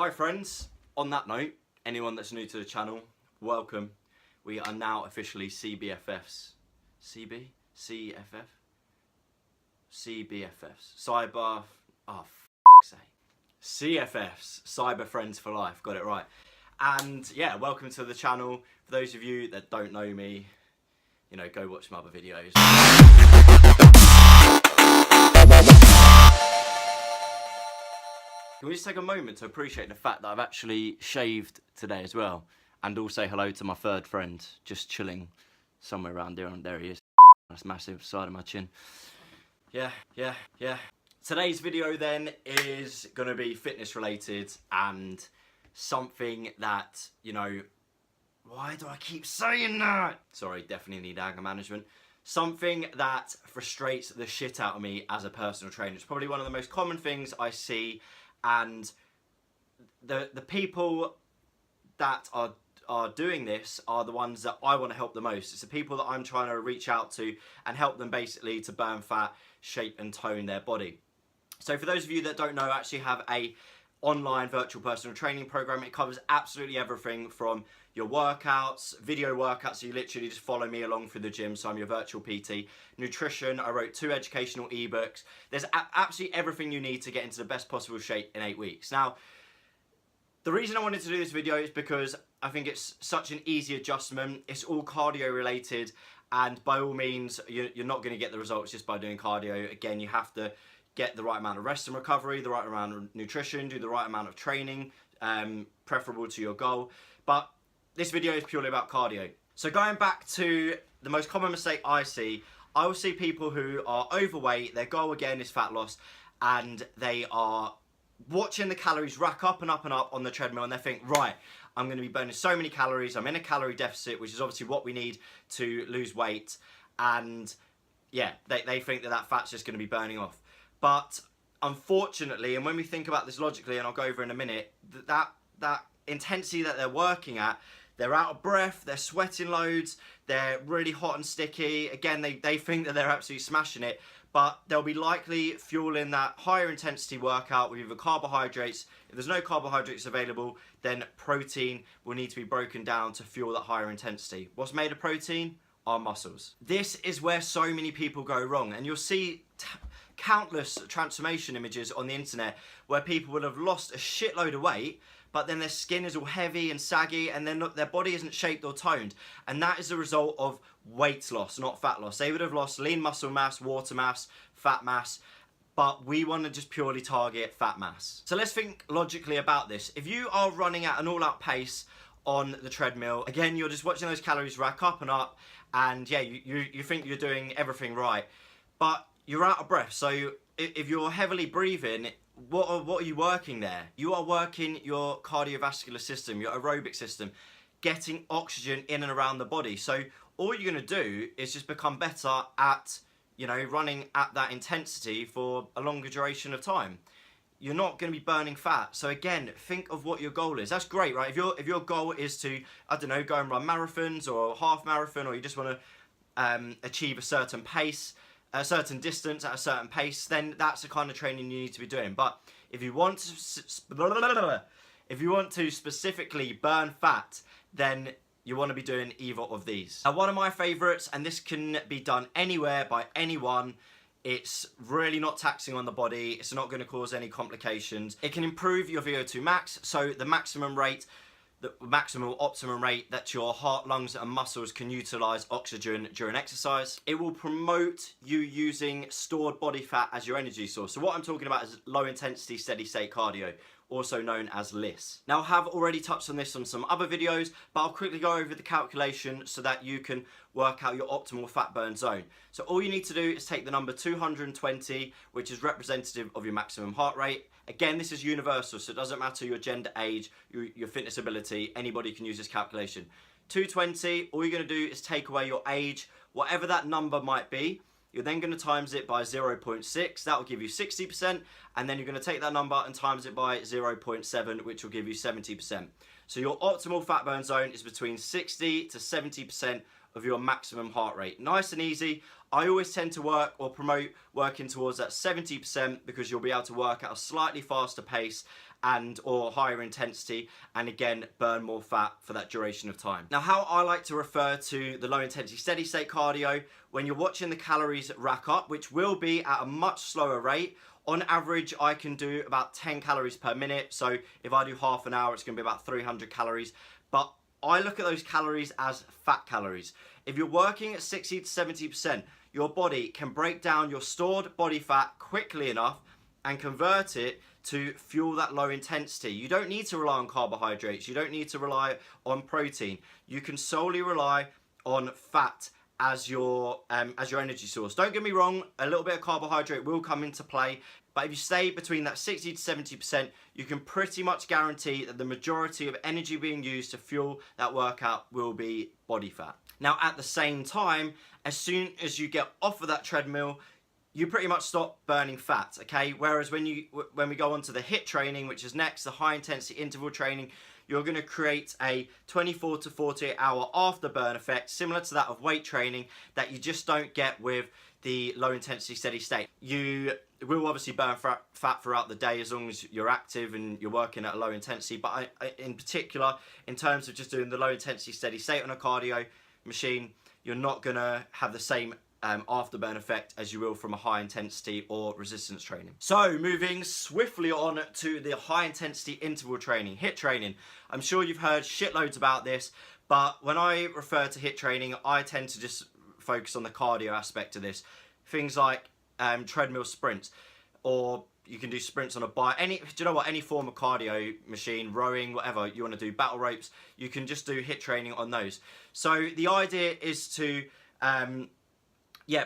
Hi friends, on that note, anyone that's new to the channel, welcome. We are now officially CBFFs. CB? CFF? CBFFs. Cyber... oh, f***'s sake. CFFs. Cyber Friends for Life. Got it right. And yeah, welcome to the channel. For those of you that don't know me, you know, go watch my other videos. Can we just take a moment to appreciate the fact that I've actually shaved today as well? And also say hello to my third friend, just chilling somewhere around there, and there he is. That's massive, side of my chin. Yeah. Today's video then is going to be fitness related and something that, you know, why do I keep saying that? Sorry, definitely need anger management. Something that frustrates the shit out of me as a personal trainer. It's probably one of the most common things I see, and the people that are doing this are the ones that I want to help the most. It's the people that I'm trying to reach out to and help them basically to burn fat, shape and tone their body. So for those of you that don't know, I actually have a online virtual personal training program. It covers absolutely everything from your workouts, video workouts, so you literally just follow me along through the gym, so I'm your virtual PT. Nutrition, I wrote 2 educational ebooks. There's absolutely everything you need to get into the best possible shape in 8 weeks. Now, the reason I wanted to do this video is because I think it's such an easy adjustment. It's all cardio related, and by all means, you're not going to get the results just by doing cardio. Again, you have to get the right amount of rest and recovery, the right amount of nutrition, do the right amount of training, preferable to your goal. But this video is purely about cardio. So going back to the most common mistake I see, I will see people who are overweight, their goal again is fat loss, and they are watching the calories rack up and up and up on the treadmill, and they think, right, I'm going to be burning so many calories, I'm in a calorie deficit, which is obviously what we need to lose weight, and yeah, they think that fat's just going to be burning off. But unfortunately, and when we think about this logically, and I'll go over in a minute, that intensity that they're working at, they're out of breath, they're sweating loads, they're really hot and sticky. Again, they think that they're absolutely smashing it, but they'll be likely fueling that higher intensity workout with either carbohydrates. If there's no carbohydrates available, then protein will need to be broken down to fuel that higher intensity. What's made of protein? Our muscles. This is where so many people go wrong, and you'll see countless transformation images on the internet where people will have lost a shitload of weight, but then their skin is all heavy and saggy, and then their body isn't shaped or toned, and that is a result of weight loss, not fat loss. They would have lost lean muscle mass, water mass, fat mass, but we want to just purely target fat mass. So let's think logically about this. If you are running at an all-out pace on the treadmill, again, you're just watching those calories rack up and up, and yeah, you think you're doing everything right, but you're out of breath. So if you're heavily breathing, what are you working there? You are working your cardiovascular system, your aerobic system, getting oxygen in and around the body. So all you're going to do is just become better at, you know, running at that intensity for a longer duration of time. You're not going to be burning fat. So again, think of what your goal is. That's great, right? If your goal is to, I don't know, go and run marathons or a half marathon, or you just want to achieve a certain pace, a certain distance at a certain pace, then that's the kind of training you need to be doing. But if you want to specifically burn fat, then you want to be doing either of these. Now, one of my favorites, and this can be done anywhere by anyone, it's really not taxing on the body, it's not going to cause any complications. It can improve your VO2 max, so the maximum optimum rate that your heart, lungs and muscles can utilize oxygen during exercise. It will promote you using stored body fat as your energy source. So what I'm talking about is low intensity steady state cardio, also known as LISS. Now, I have already touched on this on some other videos, but I'll quickly go over the calculation so that you can work out your optimal fat burn zone. So all you need to do is take the number 220, which is representative of your maximum heart rate. Again, this is universal, so it doesn't matter your gender, age, your fitness ability, anybody can use this calculation. 220, all you're going to do is take away your age, whatever that number might be. You're then going to times it by 0.6, that will give you 60%, and then you're going to take that number and times it by 0.7, which will give you 70%. So your optimal fat burn zone is between 60 to 70% of your maximum heart rate. Nice and easy. I always tend to promote working towards that 70% because you'll be able to work at a slightly faster pace and or higher intensity, and again burn more fat for that duration of time. Now, how I like to refer to the low intensity steady state cardio, when you're watching the calories rack up, which will be at a much slower rate. On average, I can do about 10 calories per minute. So if I do half an hour, it's going to be about 300 calories. But I look at those calories as fat calories. If you're working at 60 to 70%, your body can break down your stored body fat quickly enough and convert it to fuel that low intensity. You don't need to rely on carbohydrates. You don't need to rely on protein. You can solely rely on fat as your energy source. Don't get me wrong, a little bit of carbohydrate will come into play, but if you stay between that 60 to 70%, you can pretty much guarantee that the majority of energy being used to fuel that workout will be body fat. Now, at the same time, as soon as you get off of that treadmill, you pretty much stop burning fat, okay? Whereas when we go on to the HIIT training, which is next, the high intensity interval training, you're going to create a 24 to 48 hour afterburn effect, similar to that of weight training, that you just don't get with the low intensity steady state. You will obviously burn fat throughout the day as long as you're active and you're working at a low intensity, but in particular, in terms of just doing the low intensity steady state on a cardio machine, you're not going to have the same afterburn effect as you will from a high intensity or resistance training. So moving swiftly on to the high intensity interval training, HIIT training. I'm sure you've heard shitloads about this, but when I refer to HIIT training, I tend to just focus on the cardio aspect of this. Things like treadmill sprints, or you can do sprints on a bike. Any form of cardio machine, rowing, whatever you want to do, battle ropes, you can just do HIIT training on those. So the idea is to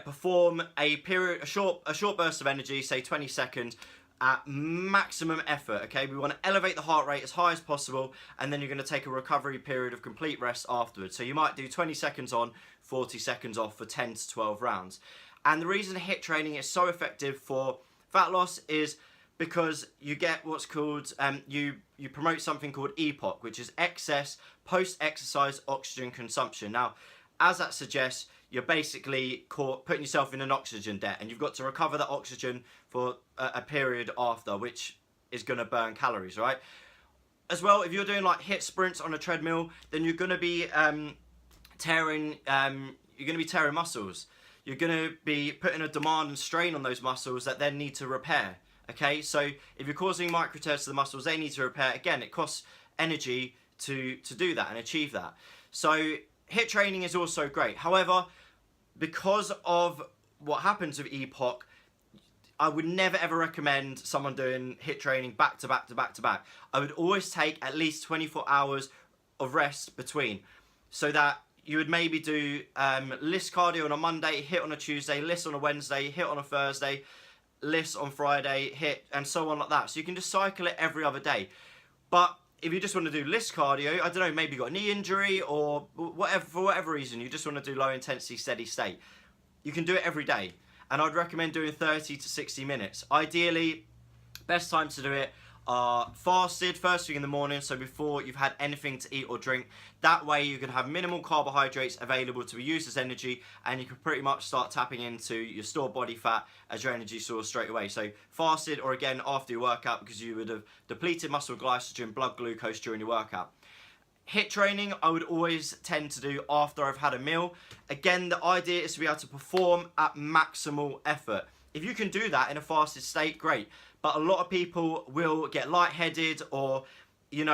perform a short burst of energy, say 20 seconds, at maximum effort, okay? We want to elevate the heart rate as high as possible, and then you're going to take a recovery period of complete rest afterwards. So you might do 20 seconds on, 40 seconds off for 10 to 12 rounds. And the reason HIIT training is so effective for fat loss is because you get what's called, you promote something called EPOC, which is excess post-exercise oxygen consumption. Now, as that suggests, you're basically putting yourself in an oxygen debt, and you've got to recover that oxygen for a period after, which is going to burn calories, right? As well, if you're doing like HIIT sprints on a treadmill, then you're going to be tearing muscles. You're going to be putting a demand and strain on those muscles that then need to repair. Okay, so if you're causing micro tears to the muscles, they need to repair. Again, it costs energy to do that and achieve that. So HIIT training is also great. However, because of what happens with EPOC, I would never ever recommend someone doing HIIT training back to back to back to back. I would always take at least 24 hours of rest between, so that you would maybe do LISS cardio on a Monday, HIIT on a Tuesday, LISS on a Wednesday, HIIT on a Thursday, LISS on Friday, HIIT, and so on like that. So you can just cycle it every other day. But if you just want to do LISS cardio, I don't know, maybe you got a knee injury or whatever, for whatever reason, you just want to do low intensity steady state, you can do it every day. And I'd recommend doing 30 to 60 minutes. Ideally, best times to do it are fasted first thing in the morning, so before you've had anything to eat or drink. That way you can have minimal carbohydrates available to be used as energy, and you can pretty much start tapping into your stored body fat as your energy source straight away. So fasted, or again after your workout, because you would have depleted muscle glycogen, blood glucose during your workout. HIIT training, I would always tend to do after I've had a meal. Again, the idea is to be able to perform at maximal effort. If you can do that in a fasted state, great. But a lot of people will get lightheaded, or you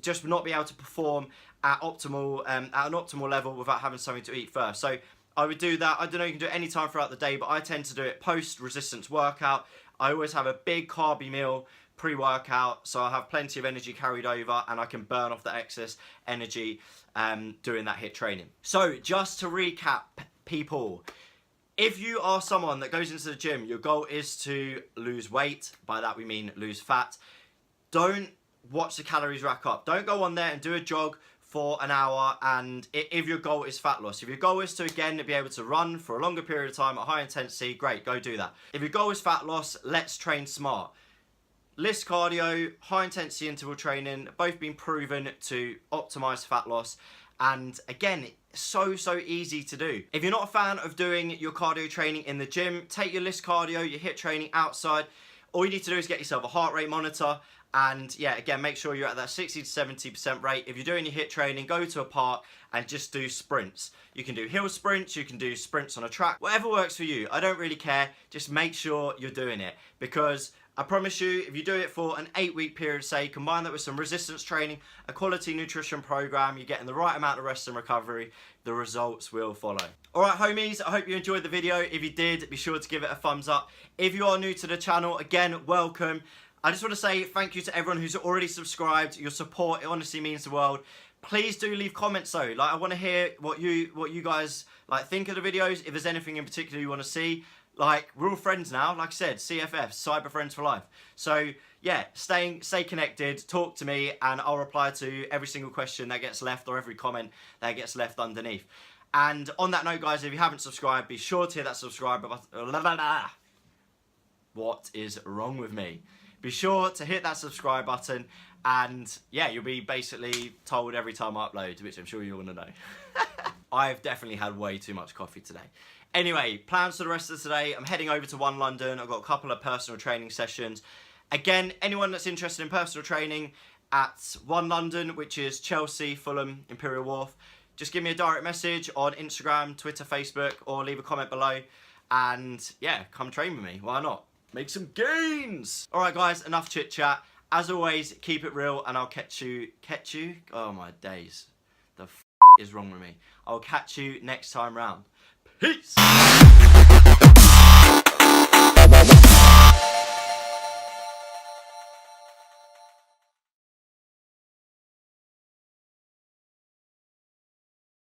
just not be able to perform at an optimal level without having something to eat first. So I would do that. I don't know, you can do it any time throughout the day, but I tend to do it post resistance workout. I always have a big carby meal pre-workout, so I have plenty of energy carried over, and I can burn off the excess energy doing that HIIT training. So just to recap, people, if you are someone that goes into the gym, your goal is to lose weight, by that we mean lose fat, don't watch the calories rack up. Don't go on there and do a jog for an hour, and if your goal is fat loss. If your goal is to, again, be able to run for a longer period of time at high intensity, great, go do that. If your goal is fat loss, let's train smart. LISS cardio, high intensity interval training, both been proven to optimize fat loss. And again, so easy to do. If you're not a fan of doing your cardio training in the gym, take your LISS cardio, your HIIT training outside. All you need to do is get yourself a heart rate monitor And yeah, again, make sure you're at that 60 to 70% rate. If you're doing your HIIT training, go to a park and just do sprints. You can do hill sprints, you can do sprints on a track, whatever works for you. I don't really care. Just make sure you're doing it, because I promise you, if you do it for an 8-week period, say, combine that with some resistance training, a quality nutrition program, you're getting the right amount of rest and recovery, the results will follow. All right, homies, I hope you enjoyed the video. If you did, be sure to give it a thumbs up. If you are new to the channel, again, welcome. I just want to say thank you to everyone who's already subscribed. Your support, it honestly means the world. Please do leave comments though. Like, I want to hear what you guys like think of the videos. If there's anything in particular you want to see. Like, we're all friends now, like I said, CFF, Cyber Friends for Life. So yeah, stay connected, talk to me, and I'll reply to every single question that gets left, or every comment that gets left underneath. And on that note, guys, if you haven't subscribed, be sure to hit that subscribe button. What is wrong with me? Be sure to hit that subscribe button, and yeah, you'll be basically told every time I upload, which I'm sure you want to know. I've definitely had way too much coffee today. Anyway, plans for the rest of today. I'm heading over to One London. I've got a couple of personal training sessions. Again, anyone that's interested in personal training at One London, which is Chelsea, Fulham, Imperial Wharf, just give me a direct message on Instagram, Twitter, Facebook, or leave a comment below. And yeah, come train with me. Why not? Make some gains. All right, guys, enough chit chat. As always, keep it real, and I'll catch you. Oh my days. The f is wrong with me? I'll catch you next time round. Peace.